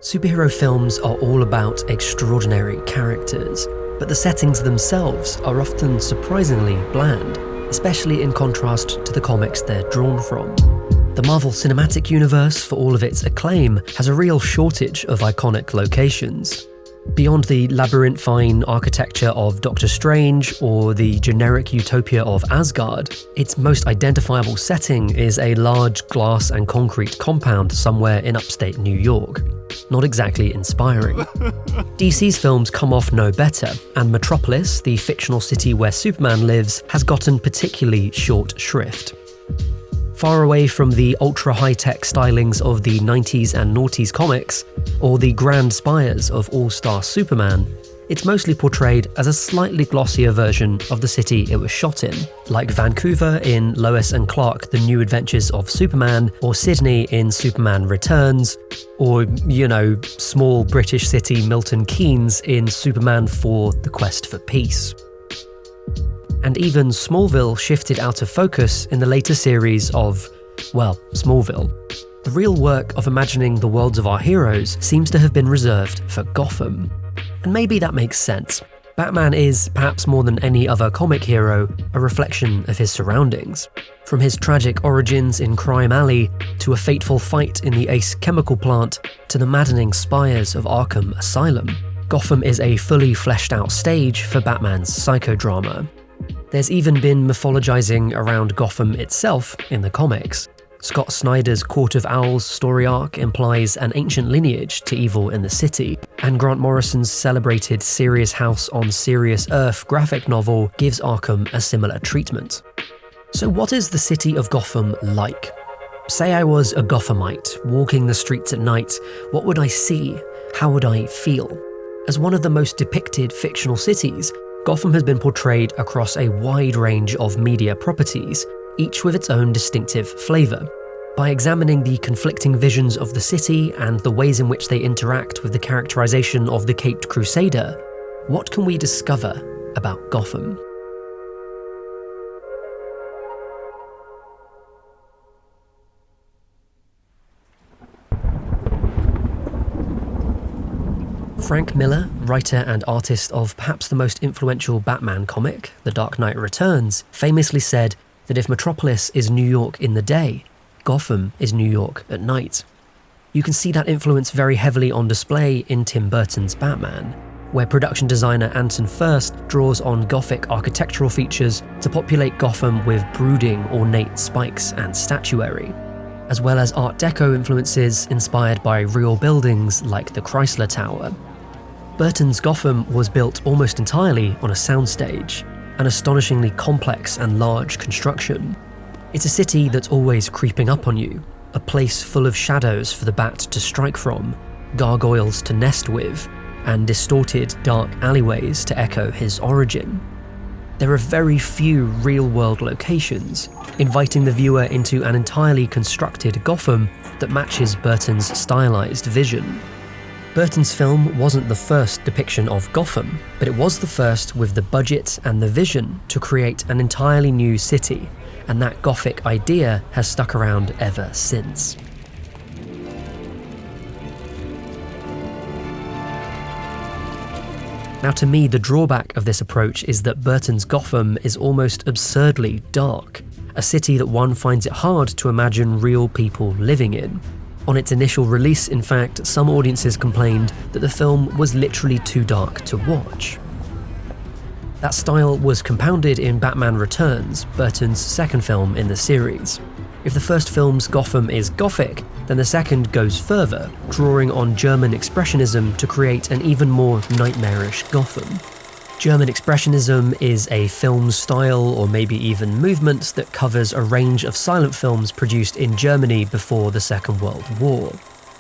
Superhero films are all about extraordinary characters, but the settings themselves are often surprisingly bland, especially in contrast to the comics they're drawn from. The Marvel Cinematic Universe, for all of its acclaim, has a real shortage of iconic locations. Beyond the labyrinthine architecture of Doctor Strange or the generic utopia of Asgard, its most identifiable setting is a large glass and concrete compound somewhere in upstate New York. Not exactly inspiring. DC's films come off no better, and Metropolis, the fictional city where Superman lives, has gotten particularly short shrift. Far away from the ultra-high-tech stylings of the 90s and noughties comics, or the grand spires of All-Star Superman, it's mostly portrayed as a slightly glossier version of the city it was shot in, like Vancouver in Lois and Clark: The New Adventures of Superman, or Sydney in Superman Returns, or, small British city Milton Keynes in Superman 4: The Quest for Peace. And even Smallville shifted out of focus in the later series of, Smallville. The real work of imagining the worlds of our heroes seems to have been reserved for Gotham. And maybe that makes sense. Batman is, perhaps more than any other comic hero, a reflection of his surroundings. From his tragic origins in Crime Alley, to a fateful fight in the Ace chemical plant, to the maddening spires of Arkham Asylum, Gotham is a fully fleshed out stage for Batman's psychodrama. There's even been mythologizing around Gotham itself in the comics. Scott Snyder's Court of Owls story arc implies an ancient lineage to evil in the city, and Grant Morrison's celebrated Serious House on Serious Earth graphic novel gives Arkham a similar treatment. So what is the city of Gotham like? Say I was a Gothamite, walking the streets at night, what would I see? How would I feel? As one of the most depicted fictional cities, Gotham has been portrayed across a wide range of media properties, each with its own distinctive flavour. By examining the conflicting visions of the city and the ways in which they interact with the characterisation of the Caped Crusader, what can we discover about Gotham? Frank Miller, writer and artist of perhaps the most influential Batman comic, The Dark Knight Returns, famously said that if Metropolis is New York in the day, Gotham is New York at night. You can see that influence very heavily on display in Tim Burton's Batman, where production designer Anton Furst draws on Gothic architectural features to populate Gotham with brooding, ornate spikes and statuary, as well as Art Deco influences inspired by real buildings like the Chrysler Tower. Burton's Gotham was built almost entirely on a soundstage, an astonishingly complex and large construction. It's a city that's always creeping up on you, a place full of shadows for the bat to strike from, gargoyles to nest with, and distorted dark alleyways to echo his origin. There are very few real-world locations, inviting the viewer into an entirely constructed Gotham that matches Burton's stylized vision. Burton's film wasn't the first depiction of Gotham, but it was the first with the budget and the vision to create an entirely new city, and that Gothic idea has stuck around ever since. Now, to me, the drawback of this approach is that Burton's Gotham is almost absurdly dark, a city that one finds it hard to imagine real people living in. On its initial release, in fact, some audiences complained that the film was literally too dark to watch. That style was compounded in Batman Returns, Burton's second film in the series. If the first film's Gotham is Gothic, then the second goes further, drawing on German Expressionism to create an even more nightmarish Gotham. German Expressionism is a film style, or maybe even movement, that covers a range of silent films produced in Germany before the Second World War.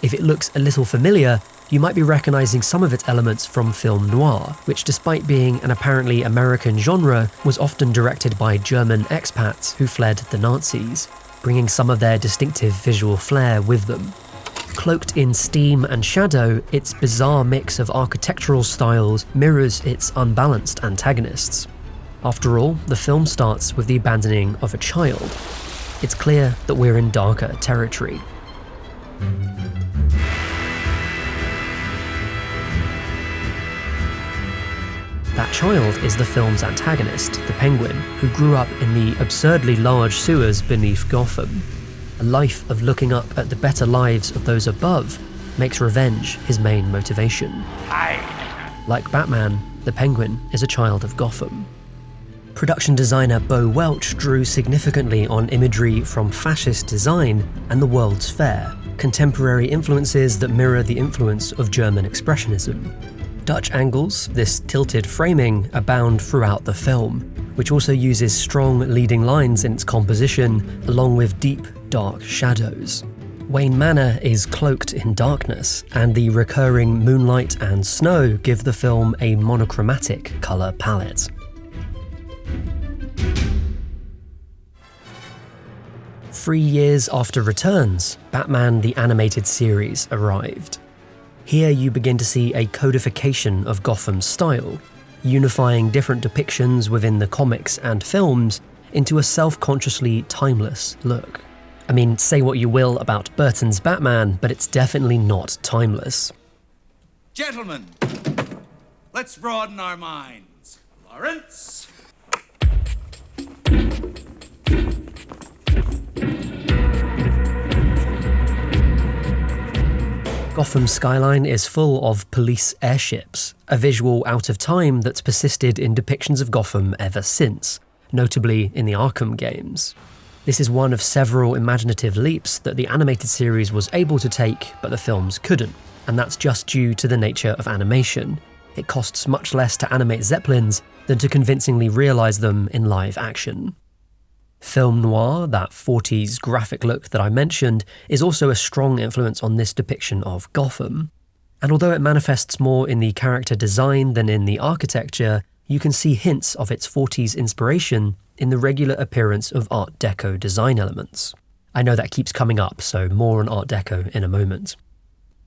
If it looks a little familiar, you might be recognising some of its elements from film noir, which, despite being an apparently American genre, was often directed by German expats who fled the Nazis, bringing some of their distinctive visual flair with them. Cloaked in steam and shadow, its bizarre mix of architectural styles mirrors its unbalanced antagonists. After all, the film starts with the abandoning of a child. It's clear that we're in darker territory. That child is the film's antagonist, the Penguin, who grew up in the absurdly large sewers beneath Gotham. A life of looking up at the better lives of those above makes revenge his main motivation. Like Batman, the Penguin is a child of Gotham. Production designer Bo Welch drew significantly on imagery from fascist design and the World's Fair, contemporary influences that mirror the influence of German Expressionism. Dutch angles, this tilted framing, abound throughout the film, which also uses strong leading lines in its composition, along with deep, dark shadows. Wayne Manor is cloaked in darkness, and the recurring moonlight and snow give the film a monochromatic colour palette. Three years after Returns, Batman the Animated Series arrived. Here you begin to see a codification of Gotham's style, unifying different depictions within the comics and films into a self-consciously timeless look. I mean, say what you will about Burton's Batman, but it's definitely not timeless. Gentlemen, let's broaden our minds. Lawrence? Gotham's skyline is full of police airships, a visual out of time that's persisted in depictions of Gotham ever since, notably in the Arkham games. This is one of several imaginative leaps that the animated series was able to take, but the films couldn't, and that's just due to the nature of animation. It costs much less to animate Zeppelins than to convincingly realise them in live action. Film noir, that 40s graphic look that I mentioned, is also a strong influence on this depiction of Gotham. And although it manifests more in the character design than in the architecture, you can see hints of its 40s inspiration in the regular appearance of Art Deco design elements. I know that keeps coming up, so more on Art Deco in a moment.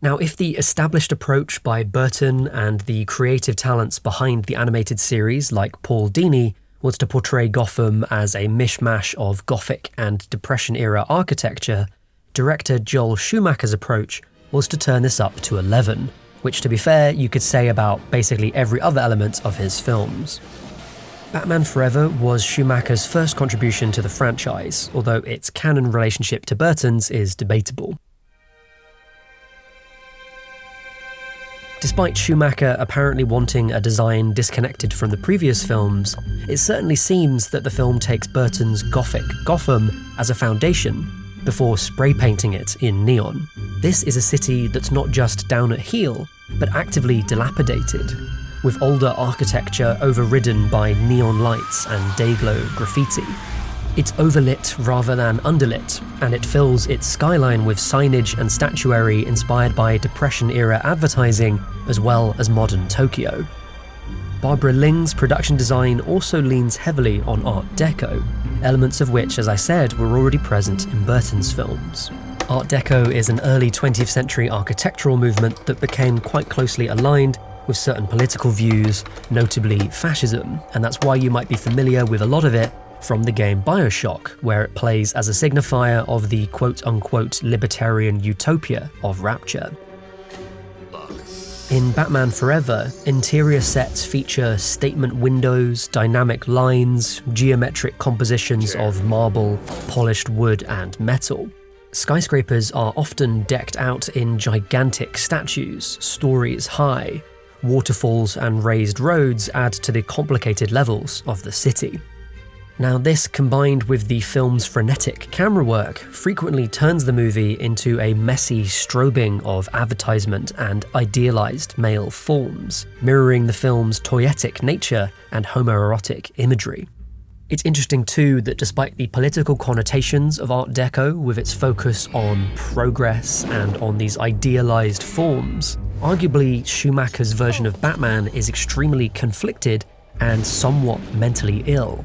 Now, if the established approach by Burton and the creative talents behind the animated series, like Paul Dini, was to portray Gotham as a mishmash of Gothic and Depression-era architecture, director Joel Schumacher's approach was to turn this up to 11, which, to be fair, you could say about basically every other element of his films. Batman Forever was Schumacher's first contribution to the franchise, although its canon relationship to Burton's is debatable. Despite Schumacher apparently wanting a design disconnected from the previous films, it certainly seems that the film takes Burton's Gothic Gotham as a foundation before spray painting it in neon. This is a city that's not just down at heel, but actively dilapidated, with older architecture overridden by neon lights and dayglow graffiti. It's overlit rather than underlit, and it fills its skyline with signage and statuary inspired by Depression-era advertising, as well as modern Tokyo. Barbara Ling's production design also leans heavily on Art Deco, elements of which, as I said, were already present in Burton's films. Art Deco is an early 20th century architectural movement that became quite closely aligned with certain political views, notably fascism, and that's why you might be familiar with a lot of it from the game BioShock, where it plays as a signifier of the quote-unquote libertarian utopia of Rapture. In Batman Forever, interior sets feature statement windows, dynamic lines, geometric compositions of marble, polished wood and metal. Skyscrapers are often decked out in gigantic statues, stories high. Waterfalls and raised roads add to the complicated levels of the city. Now, this, combined with the film's frenetic camera work, frequently turns the movie into a messy strobing of advertisement and idealized male forms, mirroring the film's toyetic nature and homoerotic imagery. It's interesting too that despite the political connotations of Art Deco, with its focus on progress and on these idealized forms, arguably Schumacher's version of Batman is extremely conflicted and somewhat mentally ill.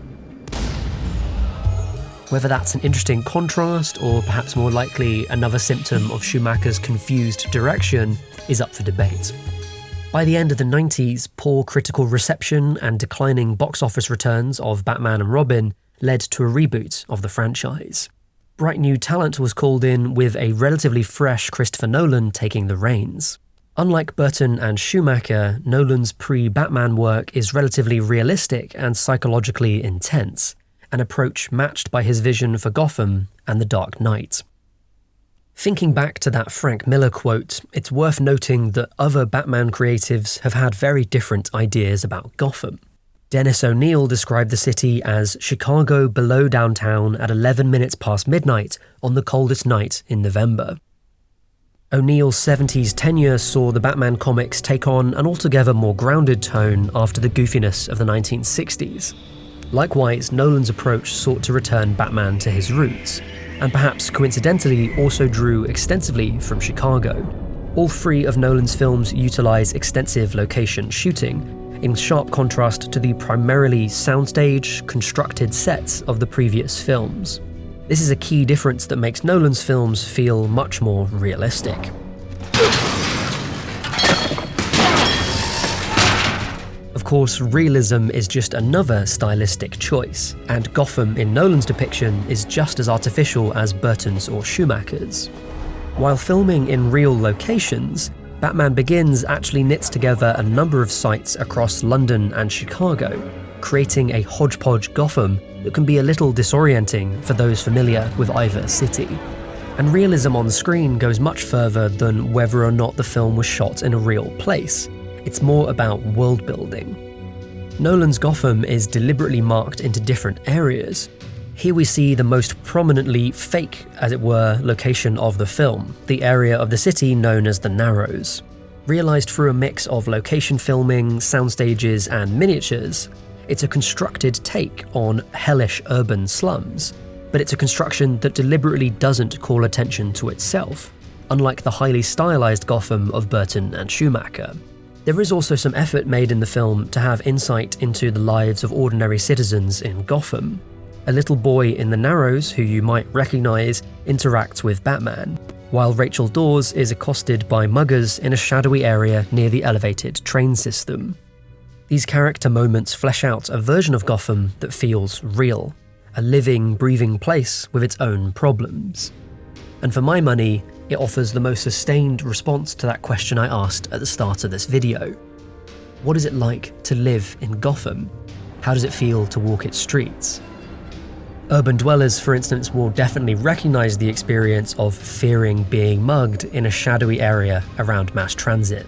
Whether that's an interesting contrast or perhaps more likely another symptom of Schumacher's confused direction is up for debate. By the end of the 90s, poor critical reception and declining box office returns of Batman and Robin led to a reboot of the franchise. Bright new talent was called in, with a relatively fresh Christopher Nolan taking the reins. Unlike Burton and Schumacher, Nolan's pre-Batman work is relatively realistic and psychologically intense, an approach matched by his vision for Gotham and The Dark Knight. Thinking back to that Frank Miller quote, it's worth noting that other Batman creatives have had very different ideas about Gotham. Dennis O'Neil described the city as Chicago below downtown at 11 minutes past midnight on the coldest night in November. O'Neil's 70s tenure saw the Batman comics take on an altogether more grounded tone after the goofiness of the 1960s. Likewise, Nolan's approach sought to return Batman to his roots, and perhaps coincidentally also drew extensively from Chicago. All three of Nolan's films utilize extensive location shooting, in sharp contrast to the primarily soundstage, constructed sets of the previous films. This is a key difference that makes Nolan's films feel much more realistic. Of course, realism is just another stylistic choice, and Gotham in Nolan's depiction is just as artificial as Burton's or Schumacher's. While filming in real locations, Batman Begins actually knits together a number of sites across London and Chicago, creating a hodgepodge Gotham that can be a little disorienting for those familiar with either city. And realism on screen goes much further than whether or not the film was shot in a real place. It's more about world building. Nolan's Gotham is deliberately marked into different areas. Here we see the most prominently fake, as it were, location of the film, the area of the city known as the Narrows. Realised through a mix of location filming, sound stages, and miniatures, it's a constructed take on hellish urban slums, but it's a construction that deliberately doesn't call attention to itself, unlike the highly stylized Gotham of Burton and Schumacher. There is also some effort made in the film to have insight into the lives of ordinary citizens in Gotham. A little boy in the Narrows, who you might recognise, interacts with Batman, while Rachel Dawes is accosted by muggers in a shadowy area near the elevated train system. These character moments flesh out a version of Gotham that feels real, a living, breathing place with its own problems. And for my money, it offers the most sustained response to that question I asked at the start of this video. What is it like to live in Gotham? How does it feel to walk its streets? Urban dwellers, for instance, will definitely recognise the experience of fearing being mugged in a shadowy area around mass transit.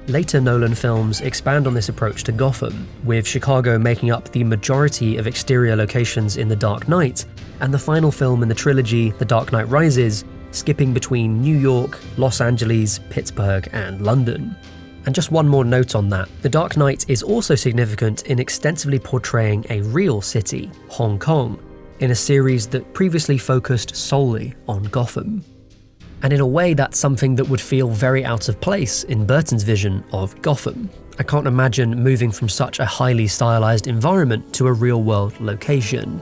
Later Nolan films expand on this approach to Gotham, with Chicago making up the majority of exterior locations in The Dark Knight, and the final film in the trilogy, The Dark Knight Rises, skipping between New York, Los Angeles, Pittsburgh, and London. And just one more note on that, The Dark Knight is also significant in extensively portraying a real city, Hong Kong, in a series that previously focused solely on Gotham. And in a way, that's something that would feel very out of place in Burton's vision of Gotham. I can't imagine moving from such a highly stylized environment to a real-world location.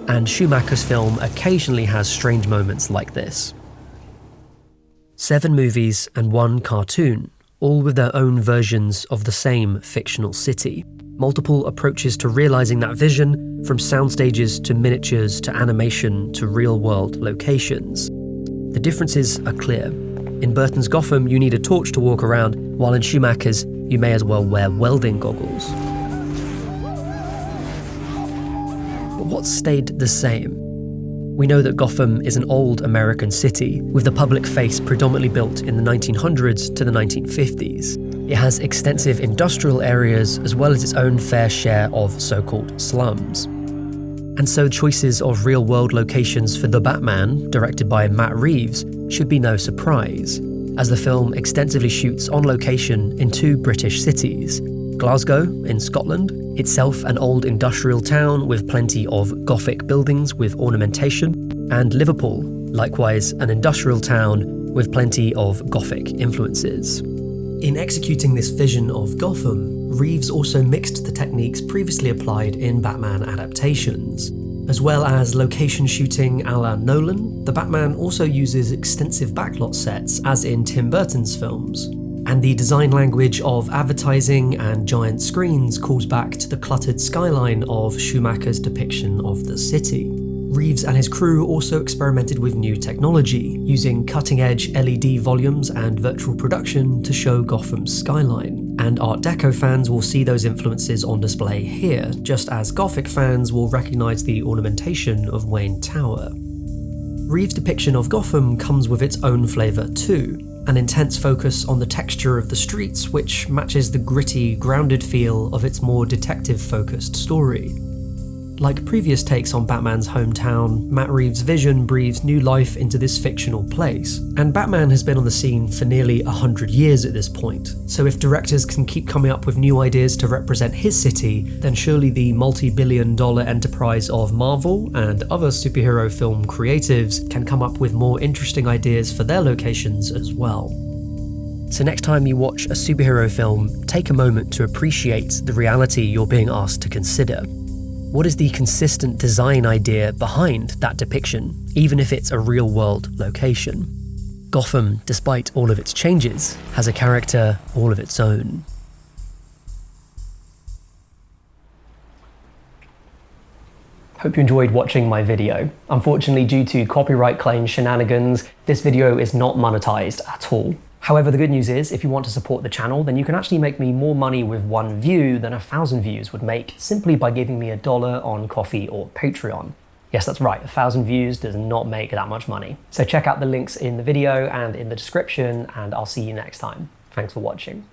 And Schumacher's film occasionally has strange moments like this. 7 movies and 1 cartoon, all with their own versions of the same fictional city. Multiple approaches to realizing that vision, from sound stages to miniatures to animation to real-world locations. The differences are clear. In Burton's Gotham, you need a torch to walk around, while in Schumacher's, you may as well wear welding goggles. But what stayed the same? We know that Gotham is an old American city, with the public face predominantly built in the 1900s to the 1950s. It has extensive industrial areas as well as its own fair share of so-called slums. And so choices of real-world locations for The Batman, directed by Matt Reeves, should be no surprise, as the film extensively shoots on location in 2 British cities, Glasgow in Scotland, itself an old industrial town with plenty of Gothic buildings with ornamentation, and Liverpool, likewise an industrial town with plenty of Gothic influences. In executing this vision of Gotham, Reeves also mixed the techniques previously applied in Batman adaptations. As well as location shooting a la Nolan, the Batman also uses extensive backlot sets as in Tim Burton's films. And the design language of advertising and giant screens calls back to the cluttered skyline of Schumacher's depiction of the city. Reeves and his crew also experimented with new technology, using cutting-edge LED volumes and virtual production to show Gotham's skyline. And Art Deco fans will see those influences on display here, just as Gothic fans will recognise the ornamentation of Wayne Tower. Reeves' depiction of Gotham comes with its own flavour too, an intense focus on the texture of the streets which matches the gritty, grounded feel of its more detective-focused story. Like previous takes on Batman's hometown, Matt Reeves' vision breathes new life into this fictional place, and Batman has been on the scene for nearly 100 years at this point, so if directors can keep coming up with new ideas to represent his city, then surely the multi-billion-dollar enterprise of Marvel and other superhero film creatives can come up with more interesting ideas for their locations as well. So next time you watch a superhero film, take a moment to appreciate the reality you're being asked to consider. What is the consistent design idea behind that depiction, even if it's a real-world location? Gotham, despite all of its changes, has a character all of its own. Hope you enjoyed watching my video. Unfortunately, due to copyright claim shenanigans, this video is not monetized at all. However, the good news is, if you want to support the channel, then you can actually make me more money with 1 view than 1,000 views would make simply by giving me $1 on Ko-fi or Patreon. Yes, that's right, 1,000 views does not make that much money. So check out the links in the video and in the description, and I'll see you next time. Thanks for watching.